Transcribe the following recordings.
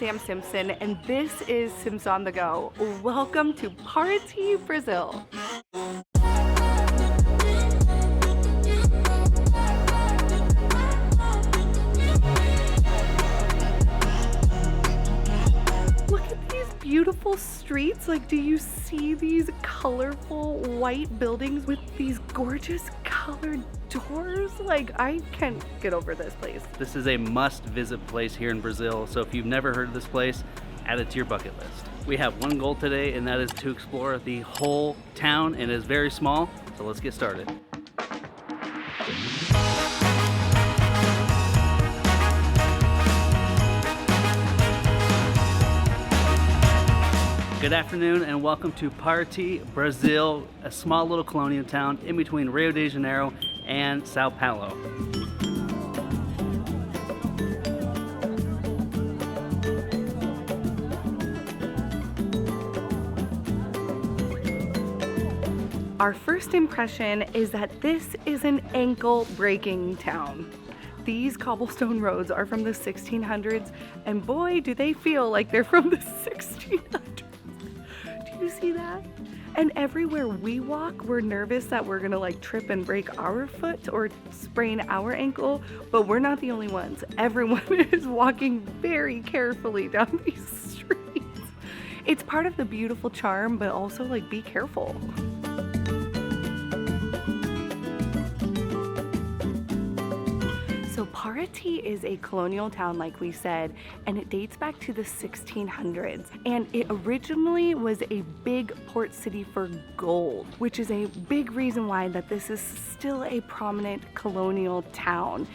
Sam Simpson, and this is Sims on the Go. Welcome to Paraty, Brazil. Look at these beautiful streets. Like, do you see these colorful white buildings with these gorgeous colored doors? Like, I can't get over this place. This is a must-visit place here in Brazil, so if you've never heard of this place, add it to your bucket list. We have one goal today, and that is to explore the whole town, and it is very small, so let's get started. Good afternoon and welcome to Paraty, Brazil, a small little colonial town in between Rio de Janeiro and Sao Paolo. Our first impression is that this is an ankle-breaking town. These cobblestone roads are from the 1600s, and boy, do they feel like they're from the 1600s. Do you see that? And everywhere we walk, we're nervous that we're gonna like trip and break our foot or sprain our ankle, but we're not the only ones. Everyone is walking very carefully down these streets. It's part of the beautiful charm, but also like be careful. So Paraty is a colonial town, like we said, and it dates back to the 1600s. And it originally was a big port city for gold, which is a big reason why that this is still a prominent colonial town.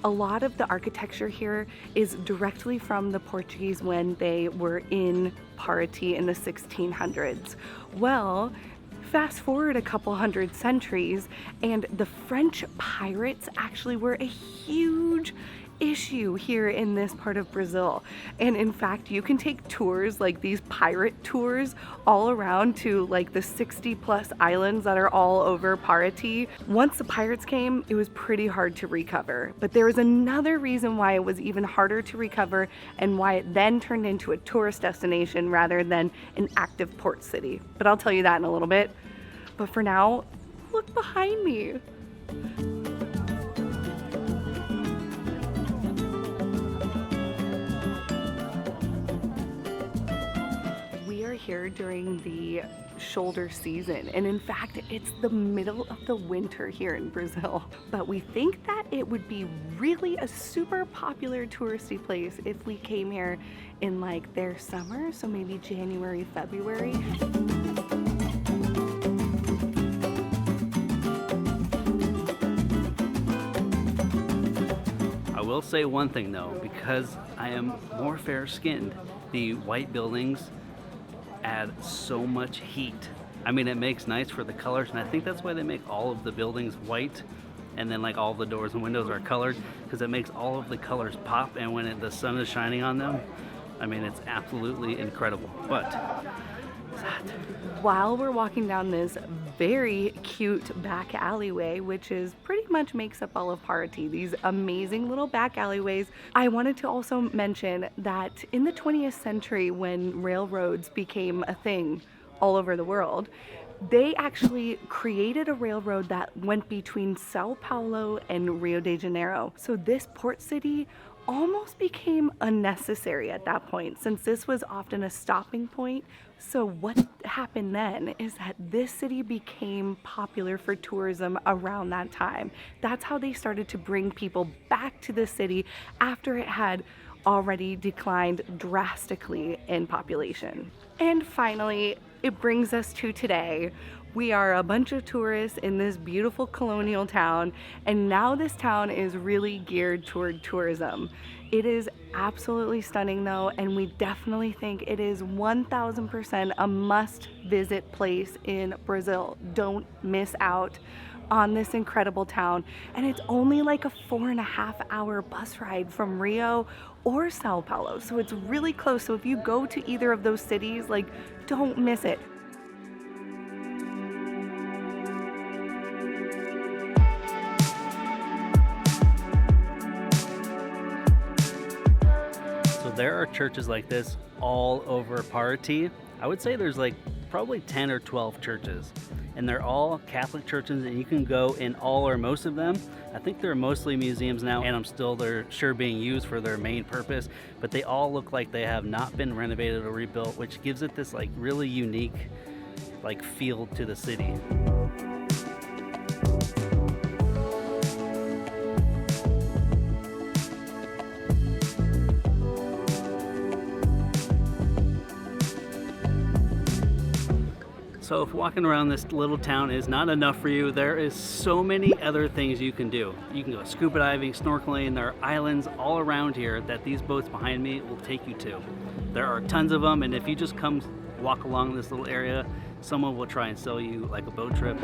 A lot of the architecture here is directly from the Portuguese when they were in Paraty in the 1600s. Well, fast forward a couple hundred centuries, and the French pirates actually were a huge issue here in this part of Brazil. And in fact, you can take tours, like these pirate tours, all around to like the 60+ islands that are all over Paraty. Once the pirates came, it was pretty hard to recover. But there was another reason why it was even harder to recover and why it then turned into a tourist destination rather than an active port city. But I'll tell you that in a little bit. But for now, look behind me. We are here during the shoulder season, and in fact, it's the middle of the winter here in Brazil. But we think that it would be really a super popular touristy place if we came here in like their summer, so maybe January, February. I will say one thing though, because I am more fair-skinned, the white buildings add so much heat. I mean, it makes nice for the colors, and I think that's why they make all of the buildings white, and then like all the doors and windows are colored, because it makes all of the colors pop, and when the sun is shining on them, I mean, it's absolutely incredible. But while we're walking down this very cute back alleyway, which is pretty much makes up all of Paraty, these amazing little back alleyways, I wanted to also mention that in the 20th century, when railroads became a thing all over the world, they actually created a railroad that went between Sao Paolo and Rio de Janeiro. So this port city almost became unnecessary at that point, since this was often a stopping point. So what happened then is that this city became popular for tourism around that time. That's how they started to bring people back to the city after it had already declined drastically in population. And finally, it brings us to today. We are a bunch of tourists in this beautiful colonial town, and now this town is really geared toward tourism. It is absolutely stunning though, and we definitely think it is 1000% a must-visit place in Brazil. Don't miss out on this incredible town. And it's only like a 4.5-hour bus ride from Rio or Sao Paulo, so it's really close. So if you go to either of those cities, like, don't miss it. there are churches like this all over Paraty. I would say there's like probably 10 or 12 churches, and they're all Catholic churches, and you can go in all or most of them. I think they're mostly museums now, and they're sure being used for their main purpose, but they all look like they have not been renovated or rebuilt, which gives it this like really unique like feel to the city. So if walking around this little town is not enough for you, there is so many other things you can do. You can go scuba diving, snorkeling. There are islands all around here that these boats behind me will take you to. There are tons of them, and if you just come walk along this little area, someone will try and sell you like a boat trip.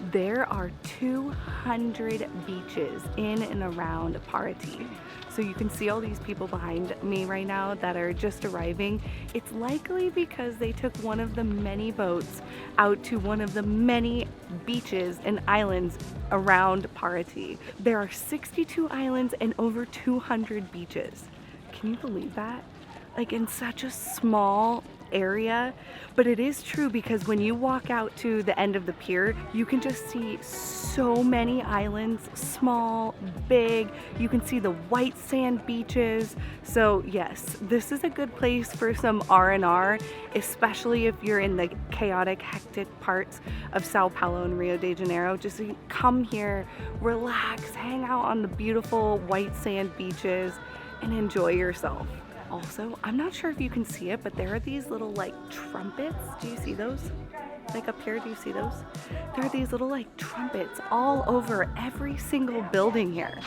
There are 200 beaches in and around Paraty. So you can see all these people behind me right now that are just arriving. It's likely because they took one of the many boats out to one of the many beaches and islands around Paraty. There are 62 islands and over 200 beaches. Can you believe that? Like in such a small area. But it is true, because when you walk out to the end of the pier, you can just see so many islands, small, big. You can see the white sand beaches. So yes, this is a good place for some R&R, especially if you're in the chaotic, hectic parts of Sao Paolo and Rio de Janeiro. Just come here, relax, hang out on the beautiful white sand beaches, and enjoy yourself. Also, I'm not sure if you can see it, but there are these little like trumpets. Do you see those? Like up here, do you see those? There are these little like trumpets all over every single building here.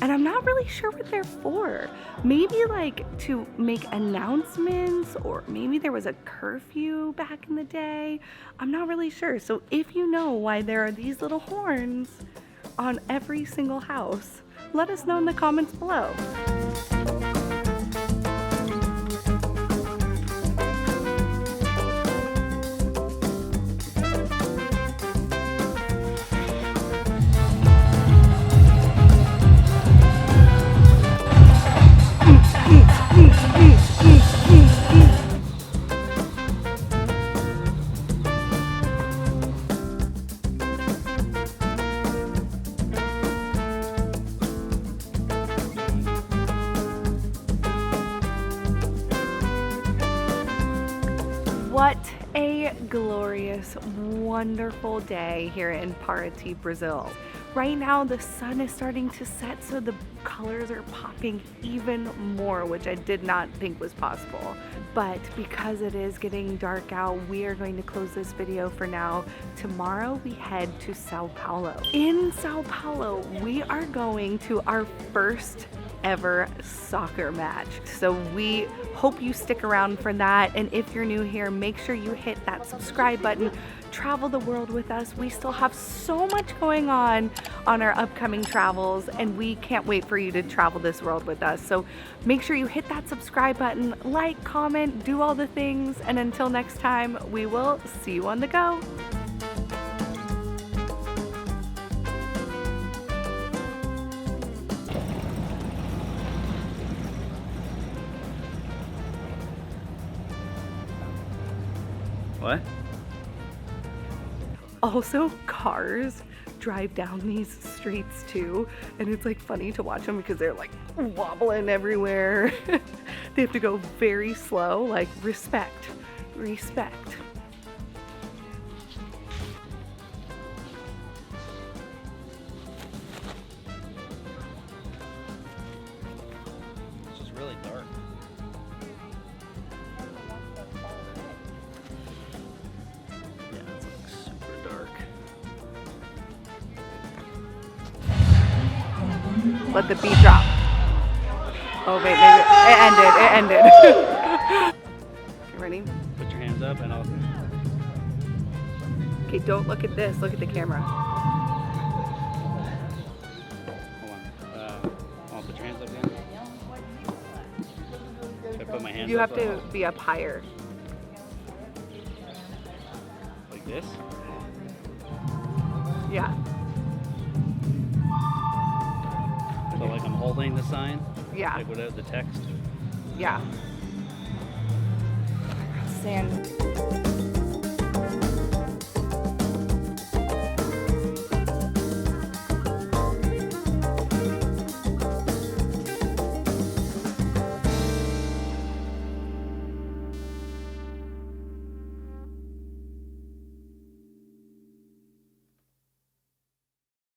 And I'm not really sure what they're for. Maybe like to make announcements, or maybe there was a curfew back in the day. I'm not really sure. So if you know why there are these little horns on every single house, let us know in the comments below. What a glorious, wonderful day here in Paraty, Brazil. Right now the sun is starting to set, so the colors are popping even more, which I did not think was possible. But because it is getting dark out, we are going to close this video for now. Tomorrow we head to Sao Paolo. In Sao Paolo, we are going to our first ever soccer match. So we hope you stick around for that. And if you're new here, make sure you hit that subscribe button. Travel the world with us. We still have so much going on our upcoming travels, and we can't wait for you to travel this world with us. So make sure you hit that subscribe button, like, comment, do all the things. And until next time, we will see you on the go. What? Also, cars drive down these streets too, and it's like funny to watch them because they're like wobbling everywhere. They have to go very slow, like respect, respect. It's just really dark. Let the beat drop. Oh wait, maybe it ended. Okay, ready? Put your hands up and I'll... Okay, don't look at this, look at the camera. Hold on. I'll put your hands up again. Should I put my hands You up? have to be up higher. this. Yeah. So like I'm holding the sign. Yeah. Like without the text. Yeah. Sand.